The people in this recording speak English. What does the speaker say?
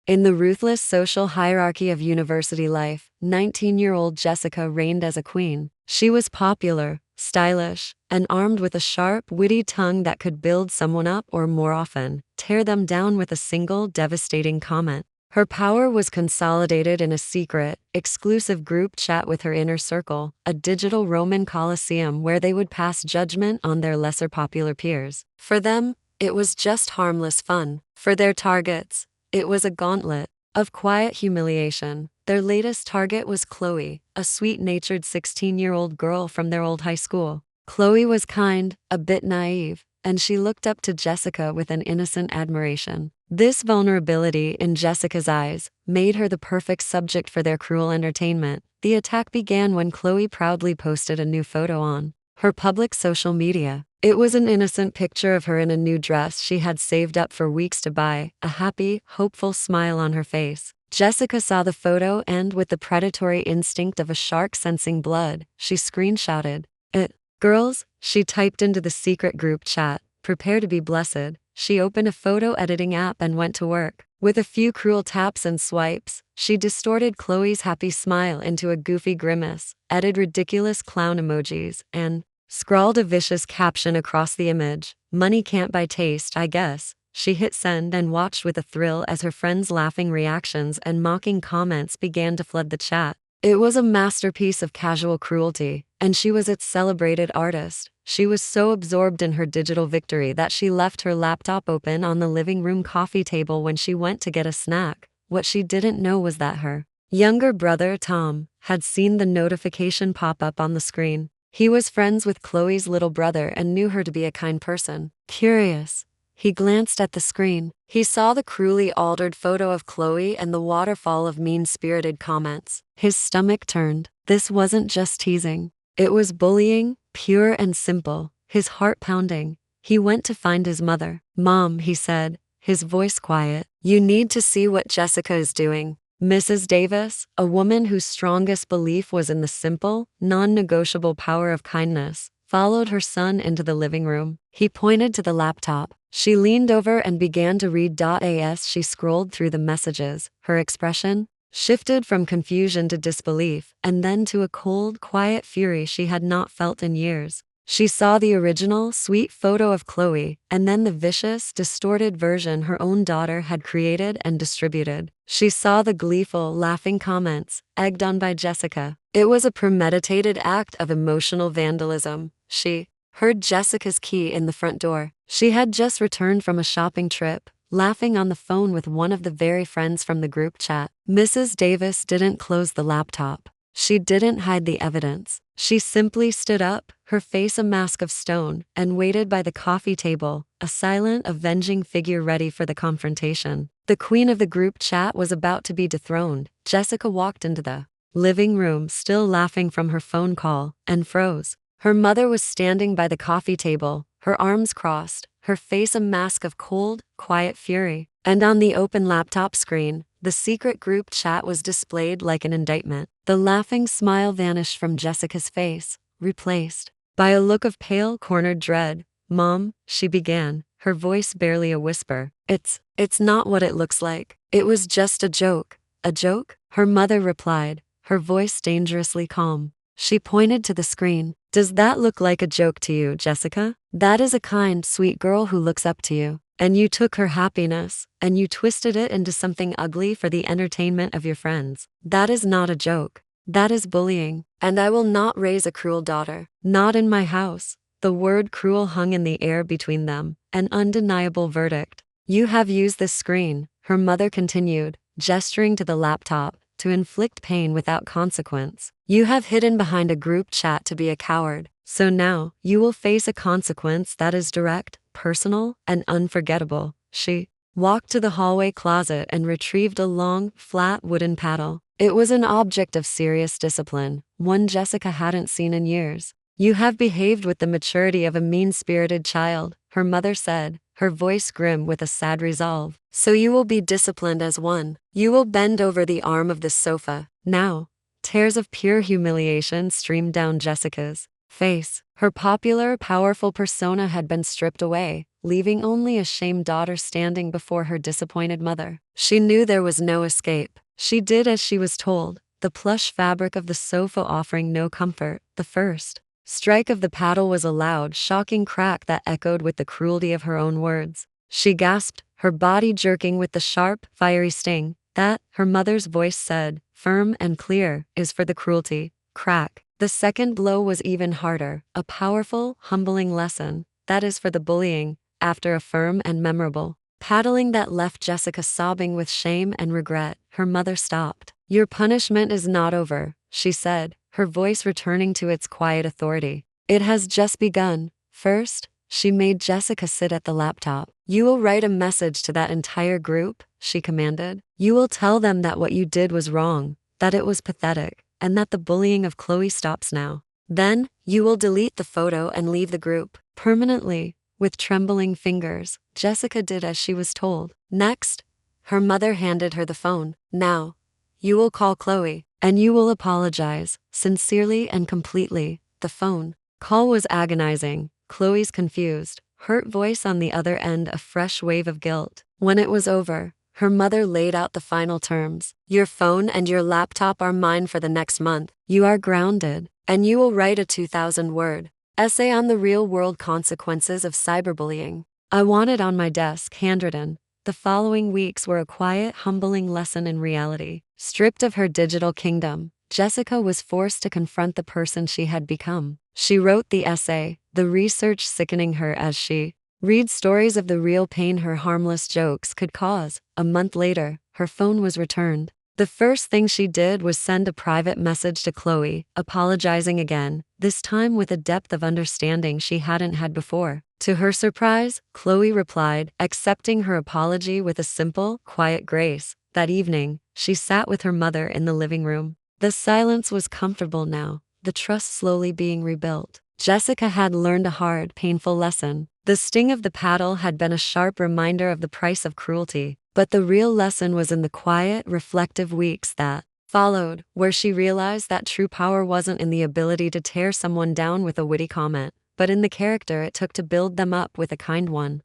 In the ruthless social hierarchy of university life, 19-year-old Jessica reigned as a queen. She was popular, stylish, and armed with a sharp, witty tongue that could build someone up or, more often, tear them down with a single devastating comment. Her power was consolidated in a secret, exclusive group chat with her inner circle, a digital Roman Colosseum where they would pass judgment on their lesser popular peers. For them, it was just harmless fun. For their targets, it was a gauntlet of quiet humiliation. Their latest target was Chloe, a sweet-natured 16-year-old girl from their old high school. Chloe was kind, a bit naive, and she looked up to Jessica with an innocent admiration. This vulnerability in Jessica's eyes made her the perfect subject for their cruel entertainment. The attack began when Chloe proudly posted a new photo on her public social media. It was an innocent picture of her in a new dress she had saved up for weeks to buy, a happy, hopeful smile on her face. Jessica saw the photo and, with the predatory instinct of a shark sensing blood, she screenshotted it. "Girls," she typed into the secret group chat, "prepare to be blessed." She opened a photo editing app and went to work. With a few cruel taps and swipes, she distorted Chloe's happy smile into a goofy grimace, added ridiculous clown emojis, and scrawled a vicious caption across the image. "Money can't buy taste, I guess." She hit send and watched with a thrill as her friends' laughing reactions and mocking comments began to flood the chat. It was a masterpiece of casual cruelty, and she was its celebrated artist. She was so absorbed in her digital victory that she left her laptop open on the living room coffee table when she went to get a snack. What she didn't know was that her younger brother, Tom, had seen the notification pop up on the screen. He was friends with Chloe's little brother and knew her to be a kind person. Curious, he glanced at the screen. He saw the cruelly altered photo of Chloe and the waterfall of mean-spirited comments. His stomach turned. This wasn't just teasing. It was bullying, pure and simple, his heart pounding. He went to find his mother. "Mom," he said, his voice quiet, "you need to see what Jessica is doing." Mrs. Davis, a woman whose strongest belief was in the simple, non-negotiable power of kindness, followed her son into the living room. He pointed to the laptop. She leaned over and began to read. As she scrolled through the messages, her expression shifted from confusion to disbelief, and then to a cold, quiet fury she had not felt in years. She saw the original, sweet photo of Chloe, and then the vicious, distorted version her own daughter had created and distributed. She saw the gleeful, laughing comments, egged on by Jessica. It was a premeditated act of emotional vandalism. She heard Jessica's key in the front door. She had just returned from a shopping trip, laughing on the phone with one of the very friends from the group chat. Mrs. Davis didn't close the laptop. She didn't hide the evidence. She simply stood up, her face a mask of stone, and waited by the coffee table, a silent, avenging figure ready for the confrontation. The queen of the group chat was about to be dethroned. Jessica walked into the living room, still laughing from her phone call, and froze. Her mother was standing by the coffee table, her arms crossed, her face a mask of cold, quiet fury. And on the open laptop screen, the secret group chat was displayed like an indictment. The laughing smile vanished from Jessica's face, replaced by a look of pale, cornered dread. "Mom," she began, her voice barely a whisper. It's not what it looks like. It was just a joke." "A joke?" her mother replied, her voice dangerously calm. She pointed to the screen. "Does that look like a joke to you, Jessica? That is a kind, sweet girl who looks up to you. And you took her happiness, and you twisted it into something ugly for the entertainment of your friends. That is not a joke. That is bullying. And I will not raise a cruel daughter. Not in my house." The word cruel hung in the air between them, an undeniable verdict. "You have used this screen," her mother continued, gesturing to the laptop, "to inflict pain without consequence. You have hidden behind a group chat to be a coward. So now, you will face a consequence that is direct, personal, and unforgettable." She walked to the hallway closet and retrieved a long, flat wooden paddle. It was an object of serious discipline, one Jessica hadn't seen in years. "You have behaved with the maturity of a mean-spirited child," her mother said, her voice grim with a sad resolve. "So you will be disciplined as one. You will bend over the arm of this sofa. Now." Tears of pure humiliation streamed down Jessica's face. Her popular, powerful persona had been stripped away, leaving only a shamed daughter standing before her disappointed mother. She knew there was no escape. She did as she was told, the plush fabric of the sofa offering no comfort. The first strike of the paddle was a loud, shocking crack that echoed with the cruelty of her own words. She gasped, her body jerking with the sharp, fiery sting. That, her mother's voice said, firm and clear, is for the cruelty. Crack. The second blow was even harder, a powerful, humbling lesson. That is for the bullying. After a firm and memorable paddling that left Jessica sobbing with shame and regret, her mother stopped. Your punishment is not over, she said, her voice returning to its quiet authority. It has just begun. First, she made Jessica sit at the laptop. You will write a message to that entire group, she commanded. You will tell them that what you did was wrong, that it was pathetic, and that the bullying of Chloe stops now. Then, you will delete the photo and leave the group permanently. With trembling fingers, Jessica did as she was told. Next, her mother handed her the phone. Now, you will call Chloe, and you will apologize, sincerely and completely. The phone call was agonizing, Chloe's confused, hurt voice on the other end a fresh wave of guilt. When it was over, her mother laid out the final terms. Your phone and your laptop are mine for the next month. You are grounded, and you will write a 2,000-word essay on the real-world consequences of cyberbullying. I want it on my desk, handwritten. The following weeks were a quiet, humbling lesson in reality. Stripped of her digital kingdom, Jessica was forced to confront the person she had become. She wrote the essay, the research sickening her as she read stories of the real pain her harmless jokes could cause. A month later, her phone was returned. The first thing she did was send a private message to Chloe, apologizing again, this time with a depth of understanding she hadn't had before. To her surprise, Chloe replied, accepting her apology with a simple, quiet grace. That evening, she sat with her mother in the living room. The silence was comfortable now, the trust slowly being rebuilt. Jessica had learned a hard, painful lesson. The sting of the paddle had been a sharp reminder of the price of cruelty. But the real lesson was in the quiet, reflective weeks that followed, where she realized that true power wasn't in the ability to tear someone down with a witty comment, but in the character it took to build them up with a kind one.